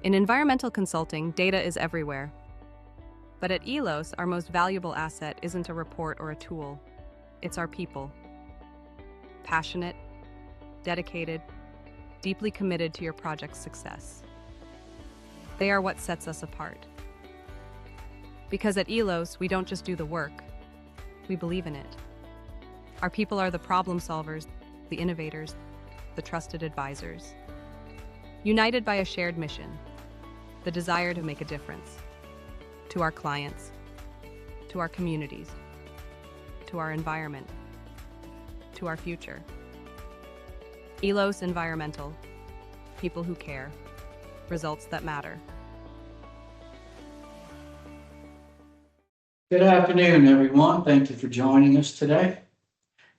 In environmental consulting, data is everywhere. But at ELOS, our most valuable asset isn't a report or a tool. It's our people. Passionate, dedicated, deeply committed to your project's success. They are what sets us apart. Because at ELOS, we don't just do the work, we believe in it. Our people are the problem solvers, the innovators, the trusted advisors. United by a shared mission, the desire to make a difference. To our clients, to our communities, to our environment, to our future. ELOS Environmental, people who care, results that matter. Good afternoon, everyone. Thank you for joining us today.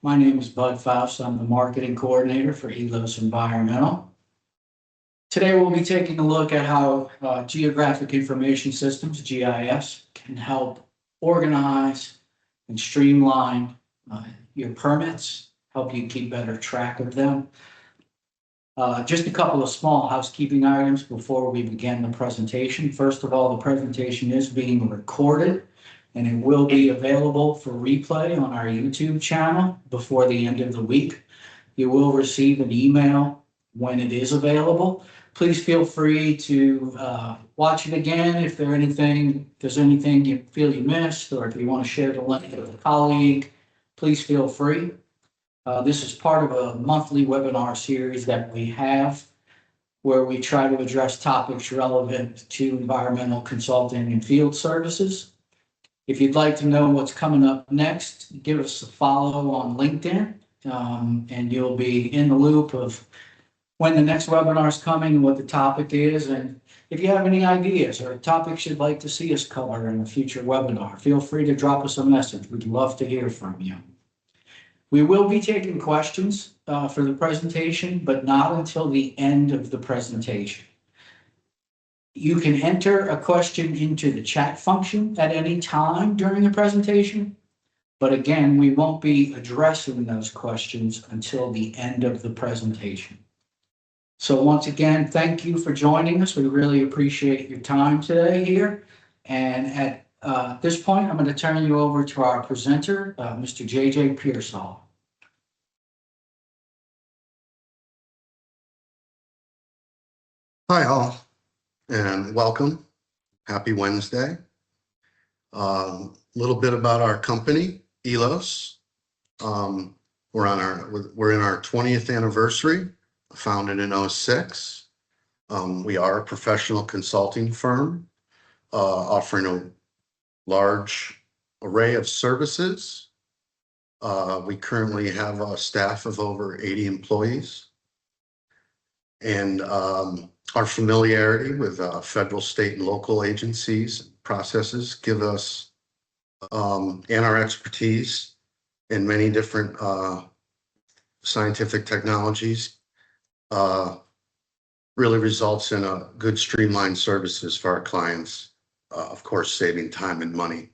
My name is Bud Faust. I'm the marketing coordinator for ELOS Environmental. Today, we'll be taking a look at how geographic information systems, GIS, can help organize and streamline your permits, help you keep better track of them. Just a couple of small housekeeping items before we begin the presentation. First of all, the presentation is being recorded and it will be available for replay on our YouTube channel before the end of the week. You will receive an email when it is available. Please feel free to watch it again if there's anything you feel you missed, or if you want to share the link with a colleague, please feel free. This is part of a monthly webinar series that we have where we try to address topics relevant to environmental consulting and field services. If you'd like to know what's coming up next, give us a follow on LinkedIn, and you'll be in the loop of when the next webinar is coming, what the topic is, and if you have any ideas or topics you'd like to see us cover in a future webinar, feel free to drop us a message. We'd love to hear from you. We will be taking questions for the presentation, but not until the end of the presentation. You can enter a question into the chat function at any time during the presentation, but again, we won't be addressing those questions until the end of the presentation. So once again, thank you for joining us. We really appreciate your time today here. And at this point, I'm going to turn you over to our presenter, Mr. J.J. Pearsall. Hi all, and welcome. Happy Wednesday. A little bit about our company, ELOS. We're in our 20th anniversary. Founded in 2006. We are a professional consulting firm offering a large array of services. We currently have a staff of over 80 employees. And our familiarity with federal, state, and local agencies and processes give us, and our expertise in many different scientific technologies really results in a good streamlined services for our clients, of course, saving time and money.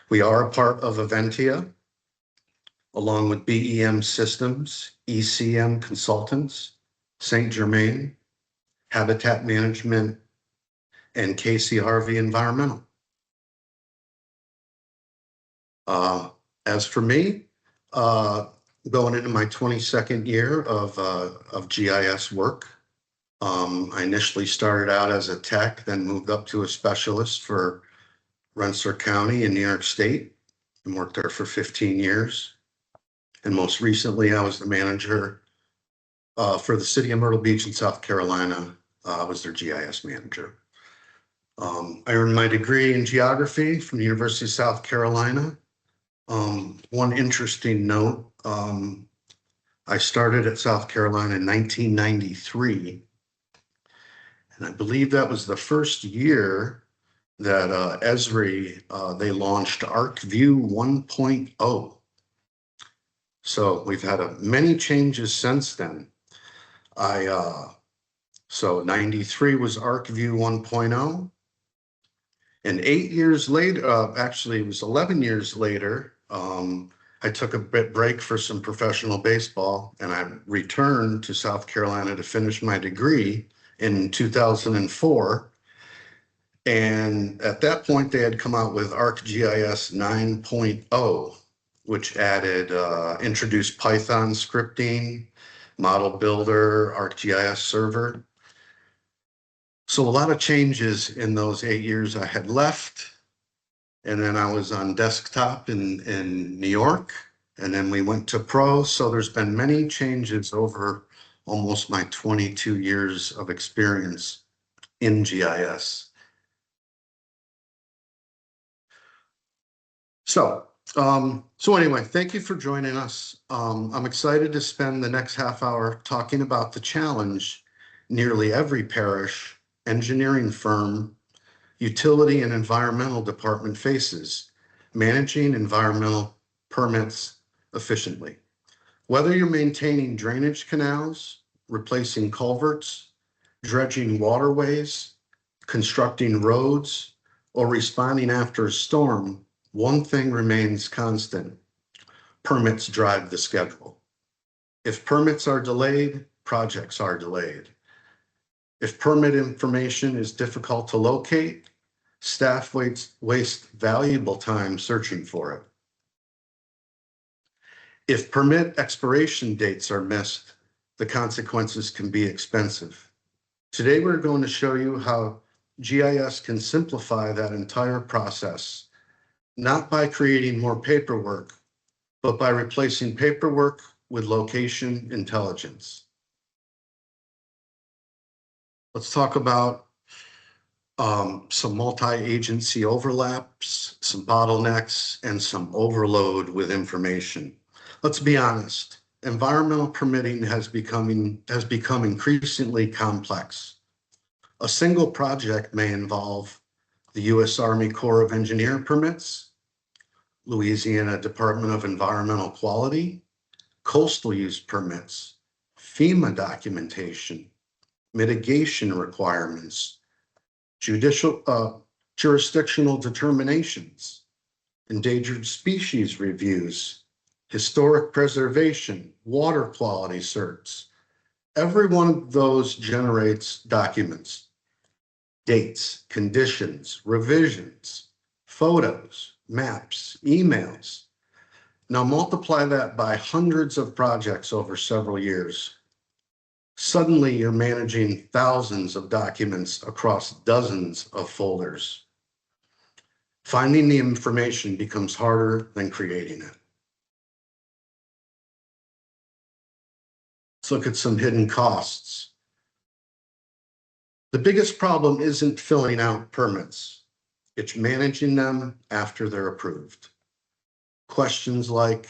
We are a part of Aventia, along with BEM Systems, ECM Consultants, St. Germain, Habitat Management, and Casey Harvey Environmental. As for me, going into my 22nd year of GIS work. I initially started out as a tech, then moved up to a specialist for Rensselaer County in New York State and worked there for 15 years. And most recently, I was the manager for the city of Myrtle Beach in South Carolina. I was their GIS manager. I earned my degree in geography from the University of South Carolina. One interesting note, I started at South Carolina in 1993, and I believe that was the first year that Esri, they launched ArcView 1.0. So we've had many changes since then. So 93 was ArcView 1.0, and 8 years later, actually it was 11 years later, I took a break for some professional baseball, and I returned to South Carolina to finish my degree in 2004. And at that point, they had come out with ArcGIS 9.0, which introduced Python scripting, model builder, ArcGIS server. So a lot of changes in those 8 years I had left. And then I was on desktop in New York, and then we went to pro. So there's been many changes over almost my 22 years of experience in GIS. So anyway, thank you for joining us. I'm excited to spend the next half hour talking about the challenge nearly every parish, engineering firm, utility and environmental department faces, managing environmental permits efficiently. Whether you're maintaining drainage canals, replacing culverts, dredging waterways, constructing roads, or responding after a storm, one thing remains constant: permits drive the schedule. If permits are delayed, projects are delayed. If permit information is difficult to locate, staff waste valuable time searching for it. If permit expiration dates are missed, the consequences can be expensive. Today, we're going to show you how GIS can simplify that entire process, not by creating more paperwork, but by replacing paperwork with location intelligence. Let's talk about some multi-agency overlaps, some bottlenecks, and some overload with information. Let's be honest, environmental permitting has become increasingly complex. A single project may involve the U.S. Army Corps of Engineers permits, Louisiana Department of Environmental Quality, coastal use permits, FEMA documentation, mitigation requirements, jurisdictional determinations, endangered species reviews, historic preservation, water quality certs. Every one of those generates documents, dates, conditions, revisions, photos, maps, emails. Now multiply that by hundreds of projects over several years. Suddenly you're managing thousands of documents across dozens of folders. Finding the information becomes harder than creating it. Let's look at some hidden costs. The biggest problem isn't filling out permits. It's managing them after they're approved. Questions like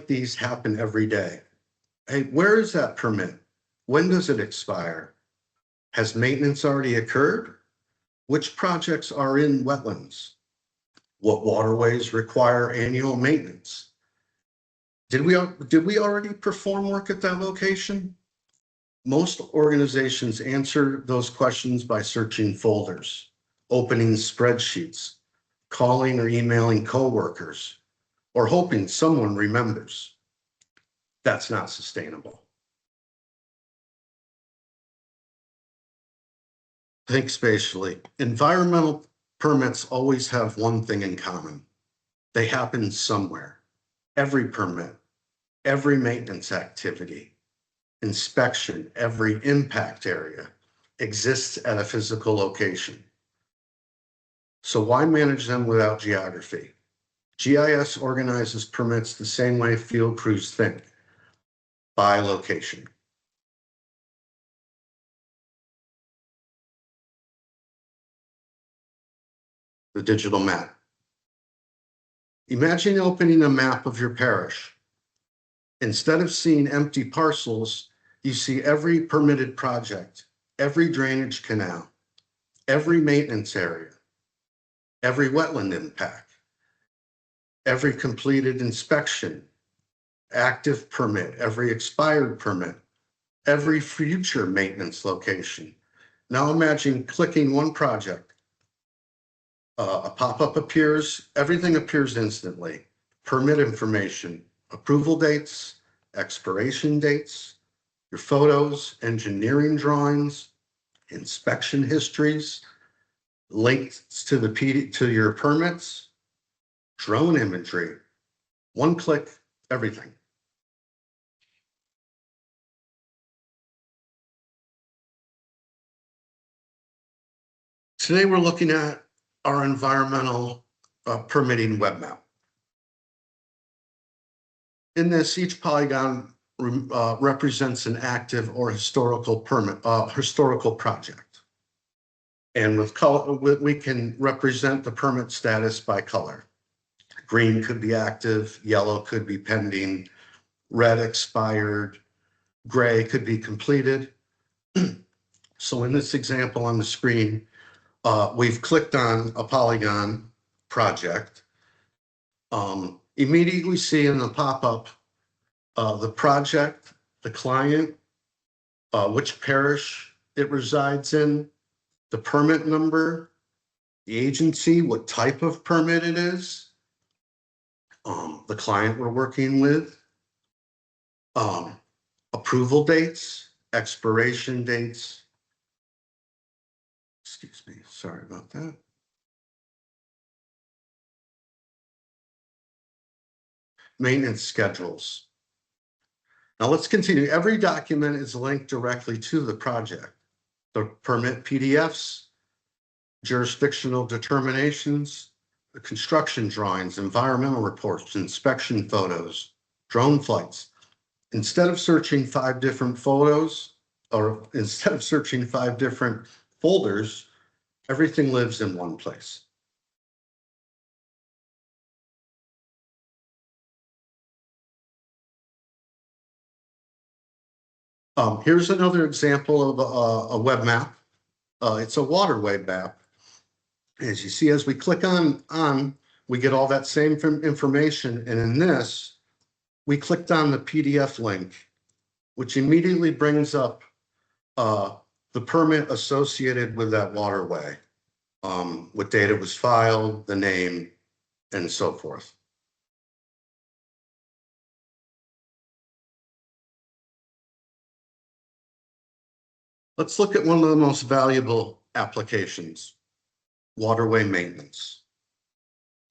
these happen every day. Hey, where is that permit? When does it expire? Has maintenance already occurred? Which projects are in wetlands? What waterways require annual maintenance? Did we already perform work at that location? Most organizations answer those questions by searching folders, opening spreadsheets, calling or emailing coworkers, or hoping someone remembers. That's not sustainable. Think spatially. Environmental permits always have one thing in common. They happen somewhere. Every permit, every maintenance activity, inspection, every impact area exists at a physical location. So why manage them without geography? GIS organizes permits the same way field crews think, by location. The digital map. Imagine opening a map of your parish. Instead of seeing empty parcels, you see every permitted project, every drainage canal, every maintenance area, every wetland impact, every completed inspection, active permit, every expired permit, every future maintenance location. Now imagine clicking one project. A pop-up appears, everything appears instantly. Permit information, approval dates, expiration dates, your photos, engineering drawings, inspection histories, links to to your permits, drone imagery, one click, everything. Today we're looking at our environmental permitting web map. In this, each polygon represents an active or historical project. And with color, we can represent the permit status by color. Green could be active, yellow could be pending, red expired, gray could be completed. So in this example on the screen, we've clicked on a polygon project. Immediately see in the pop-up the project, the client, which parish it resides in, the permit number, the agency, what type of permit it is, the client we're working with, approval dates, expiration dates. Excuse me, sorry about that. Maintenance schedules. Now let's continue. Every document is linked directly to the project. The permit PDFs, jurisdictional determinations, the construction drawings, environmental reports, inspection photos, drone flights. Instead of searching 5 different photos, or instead of searching 5 different folders, everything lives in one place. Here's another example of a web map. It's a waterway map. As you see, as we click on, we get all that same information. And in this, we clicked on the PDF link, which immediately brings up the permit associated with that waterway, what date it was filed, the name, and so forth. Let's look at one of the most valuable applications, waterway maintenance.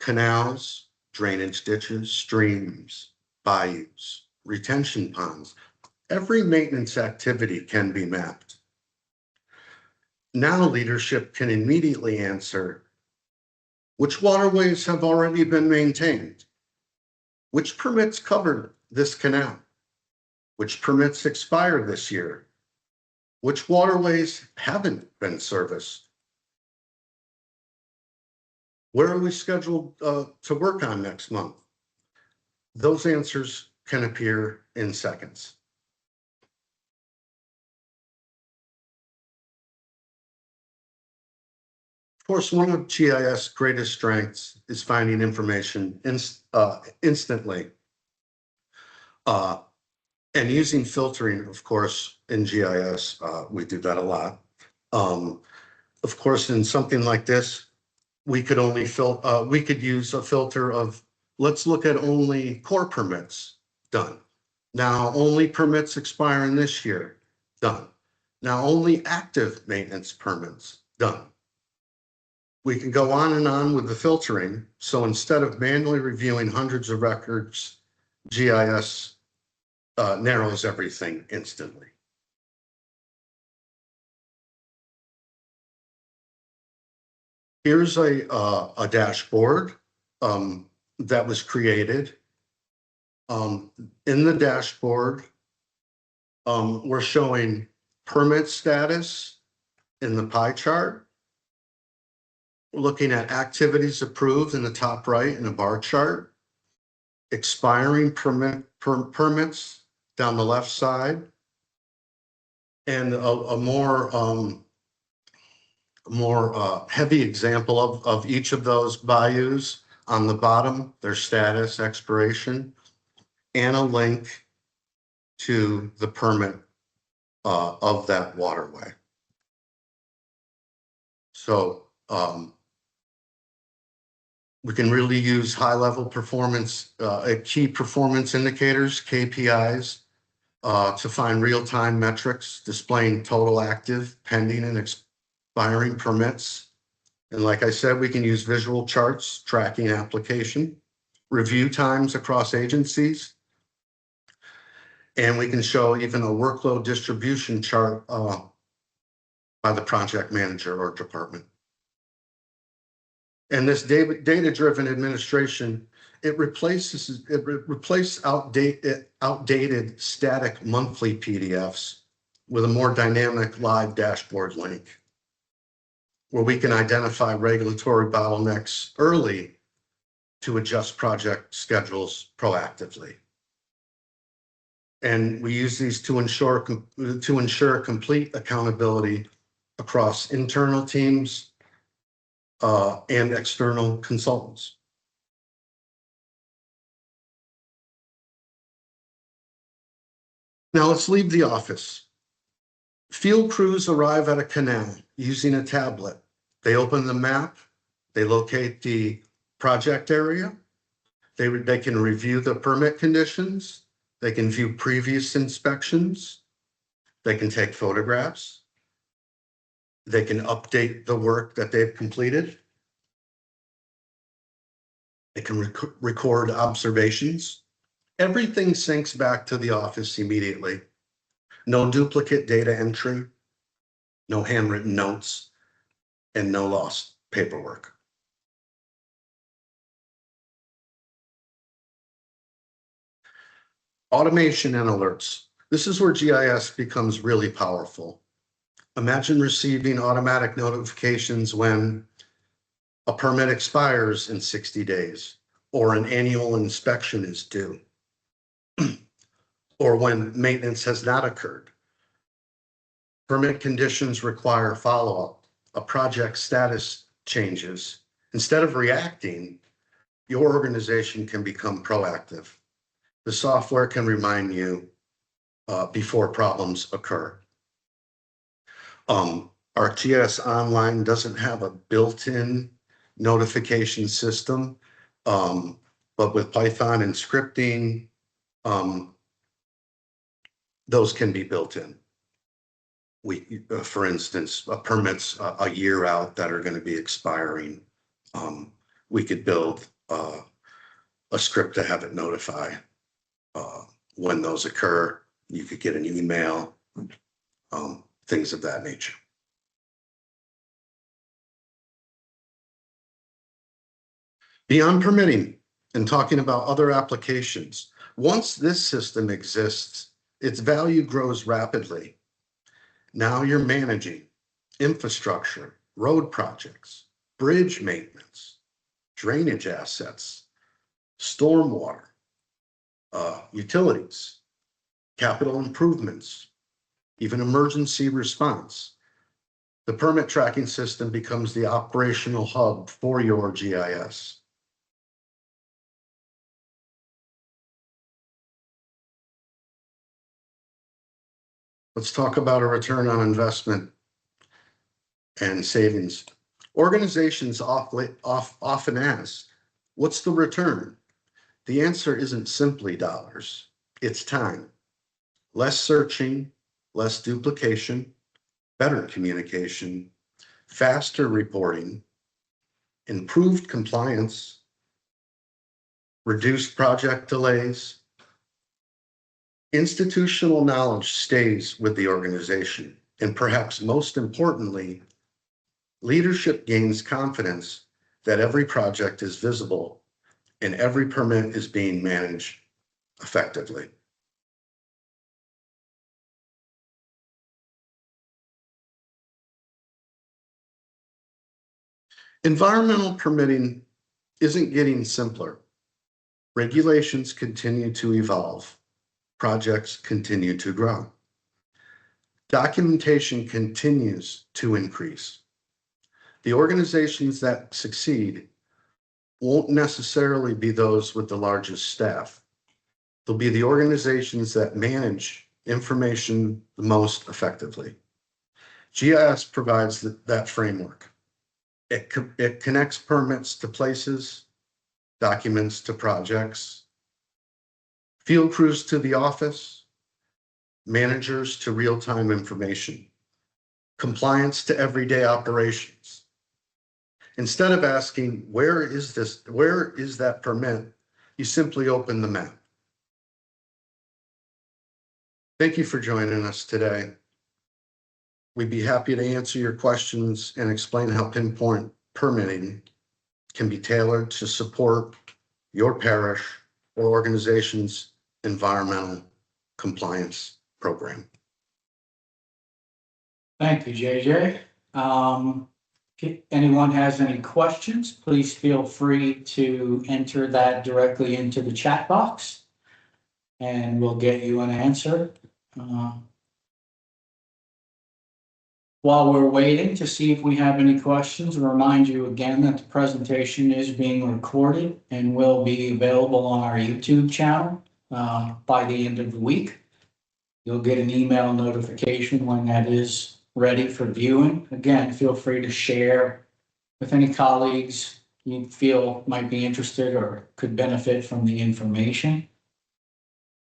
Canals, drainage ditches, streams, bayous, retention ponds. Every maintenance activity can be mapped. Now leadership can immediately answer, which waterways have already been maintained? Which permits covered this canal? Which permits expire this year? Which waterways haven't been serviced? Where are we scheduled to work on next month? Those answers can appear in seconds. Of course, one of GIS' greatest strengths is finding information instantly. And using filtering, of course, in GIS, we do that a lot. Of course, in something like this, we could only we could use a filter of, let's look at only core permits, done. Now only permits expiring this year, done. Now only active maintenance permits, done. We can go on and on with the filtering. So instead of manually reviewing hundreds of records, GIS narrows everything instantly. Here's a dashboard that was created. In the dashboard, we're showing permit status in the pie chart. We're looking at activities approved in the top right in a bar chart. Expiring permits down the left side. And a more heavy example of each of those bayous on the bottom, their status, expiration, and a link to the permit of that waterway. So we can really use high-level performance, key performance indicators, KPIs, to find real-time metrics displaying total active, pending, and expiring permits. And like I said, we can use visual charts tracking application, review times across agencies, and we can show even a workload distribution chart by the project manager or department. And this data-driven administration, it replaces outdated static monthly PDFs with a more dynamic live dashboard link, where we can identify regulatory bottlenecks early to adjust project schedules proactively. And we use these to ensure complete accountability across internal teams and external consultants. Now let's leave the office. Field crews arrive at a canal using a tablet. They open the map, they locate the project area, they can review the permit conditions, they can view previous inspections, they can take photographs, they can update the work that they've completed, they can record observations. Everything syncs back to the office immediately. No duplicate data entry, no handwritten notes, and no lost paperwork. Automation and alerts. This is where GIS becomes really powerful. Imagine receiving automatic notifications when a permit expires in 60 days, or an annual inspection is due, or when maintenance has not occurred. Permit conditions require follow-up, a project status changes. Instead of reacting, your organization can become proactive. The software can remind you before problems occur. Our GIS Online doesn't have a built-in notification system, but with Python and scripting, those can be built in. For instance, permits a year out that are going to be expiring, we could build a script to have it notify when those occur. You could get an email, things of that nature. Beyond permitting and talking about other applications, once this system exists, its value grows rapidly. Now you're managing infrastructure, road projects, bridge maintenance, drainage assets, stormwater, utilities, capital improvements, even emergency response. The permit tracking system becomes the operational hub for your GIS. Let's talk about a return on investment and savings. Organizations often ask, what's the return? The answer isn't simply dollars, it's time. Less searching, less duplication, better communication, faster reporting, improved compliance, reduced project delays. Institutional knowledge stays with the organization, and perhaps most importantly, leadership gains confidence that every project is visible and every permit is being managed effectively. Environmental permitting isn't getting simpler. Regulations continue to evolve. Projects continue to grow. Documentation continues to increase. The organizations that succeed won't necessarily be those with the largest staff. They'll be the organizations that manage information the most effectively. GIS provides that framework. It connects permits to places, documents to projects, field crews to the office, managers to real-time information, compliance to everyday operations. Instead of asking, where is that permit? You simply open the map. Thank you for joining us today. We'd be happy to answer your questions and explain how Pinpoint Permitting can be tailored to support your parish or organization's environmental compliance program. Thank you, JJ. If anyone has any questions, please feel free to enter that directly into the chat box and we'll get you an answer. While we're waiting to see if we have any questions, I'll remind you again that the presentation is being recorded and will be available on our YouTube channel by the end of the week. You'll get an email notification when that is ready for viewing. Again, feel free to share with any colleagues you feel might be interested or could benefit from the information.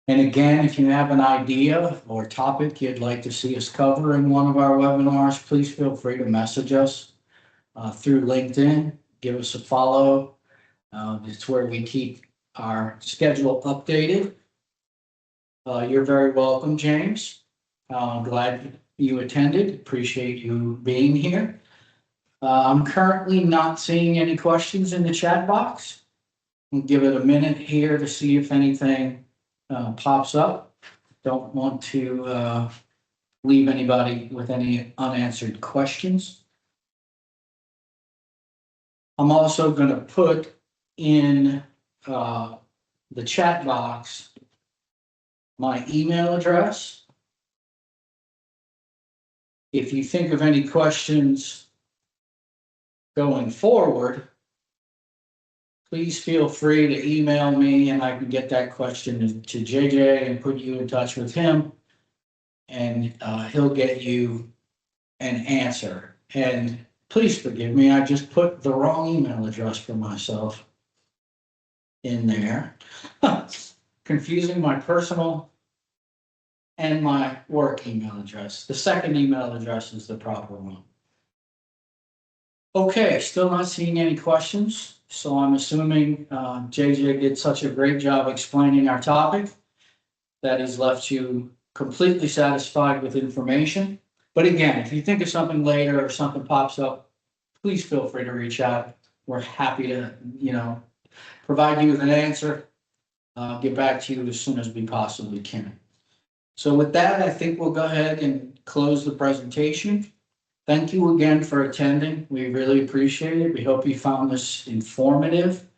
And again, if you have an idea or topic you'd like to see us cover in one of our webinars, please feel free to message us through LinkedIn. Give us a follow. It's where we keep our schedule updated. You're very welcome, James. Glad you attended. Appreciate you being here. I'm currently not seeing any questions in the chat box. We'll give it a minute here to see if anything pops up. Don't want to leave anybody with any unanswered questions. I'm also going to put in the chat box my email address. If you think of any questions going forward, please feel free to email me and I can get that question to JJ and put you in touch with him and he'll get you an answer. And please forgive me, I just put the wrong email address for myself in there. Confusing my personal and my work email address. The second email address is the proper one. Okay, still not seeing any questions. So I'm assuming JJ did such a great job explaining our topic that he's left you completely satisfied with information. But again, if you think of something later or something pops up, please feel free to reach out. We're happy to, provide you with an answer. Get back to you as soon as we possibly can. So with that, I think we'll go ahead and close the presentation. Thank you again for attending. We really appreciate it. We hope you found this informative.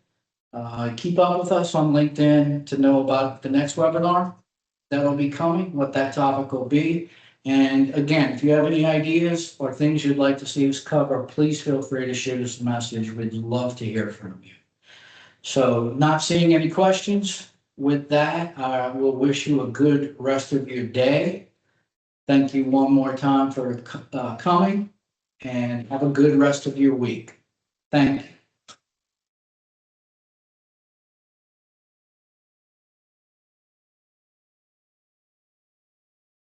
Keep up with us on LinkedIn to know about the next webinar that'll be coming, what that topic will be. And again, if you have any ideas or things you'd like to see us cover, please feel free to shoot us a message. We'd love to hear from you. So not seeing any questions. With that, we'll wish you a good rest of your day. Thank you one more time for coming and have a good rest of your week. Thank you.